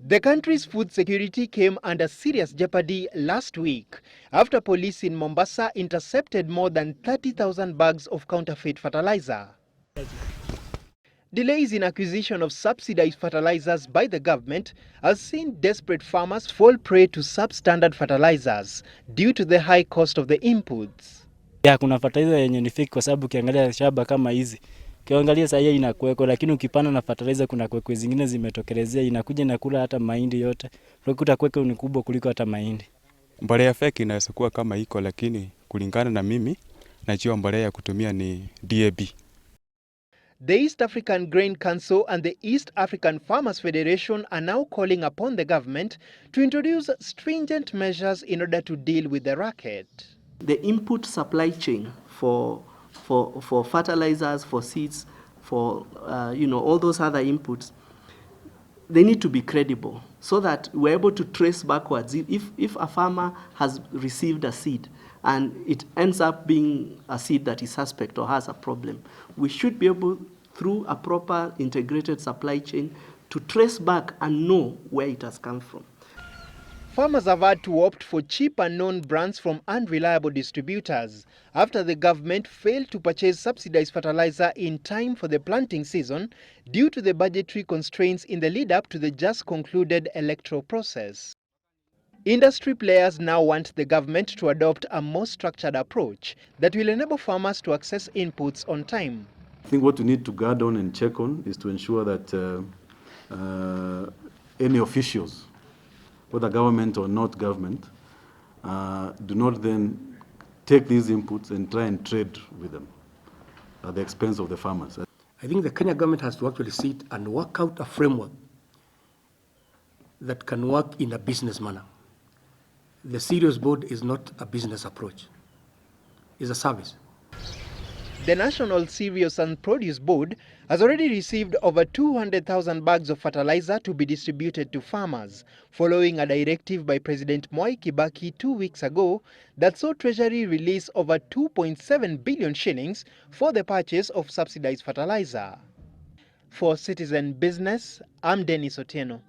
The country's food security came under serious jeopardy last week after police in Mombasa intercepted more than 30,000 bags of counterfeit fertilizer. Delays in acquisition of subsidized fertilizers by the government has seen desperate farmers fall prey to substandard fertilizers due to the high cost of the inputs. Kuna fertilizer yenye ni fake kwa sababu ukiangalia shamba kama hizi. Ukiangalia sasa inakuweko, lakini ukipanda na fertilizer kuna kwekwe zingine zimetokelezea inakuja na kula hata mahindi yote. Unakuta kwekwe ni kubwa kuliko hata mahindi. Mbolea fake inaweza kuwa kama iko, lakini kulingana na mimi najua mbolea ya kutumia ni DAB. The East African Grain Council and the East African Farmers Federation are now calling upon the government to introduce stringent measures in order to deal with the racket. The input supply chain for fertilizers, for seeds, for all those other inputs, they need to be credible so that we're able to trace backwards. If a farmer has received a seed and it ends up being a seed that is suspect or has a problem, we should be able, through a proper integrated supply chain, to trace back and know where it has come from. Farmers have had to opt for cheap and known brands from unreliable distributors after the government failed to purchase subsidized fertilizer in time for the planting season due to the budgetary constraints in the lead-up to the just concluded electoral process. Industry players now want the government to adopt a more structured approach that will enable farmers to access inputs on time. I think what we need to guard on and check on is to ensure that any officials, whether government or not government, do not then take these inputs and try and trade with them at the expense of the farmers. I think the Kenya government has to actually sit and work out a framework that can work in a business manner. The Cereals Board is not a business approach. It's a service. The National Cereals and Produce Board has already received over 200,000 bags of fertilizer to be distributed to farmers, following a directive by President Mwai Kibaki 2 weeks ago that saw Treasury release over 2.7 billion shillings for the purchase of subsidized fertilizer. For Citizen Business, I'm Dennis Otieno.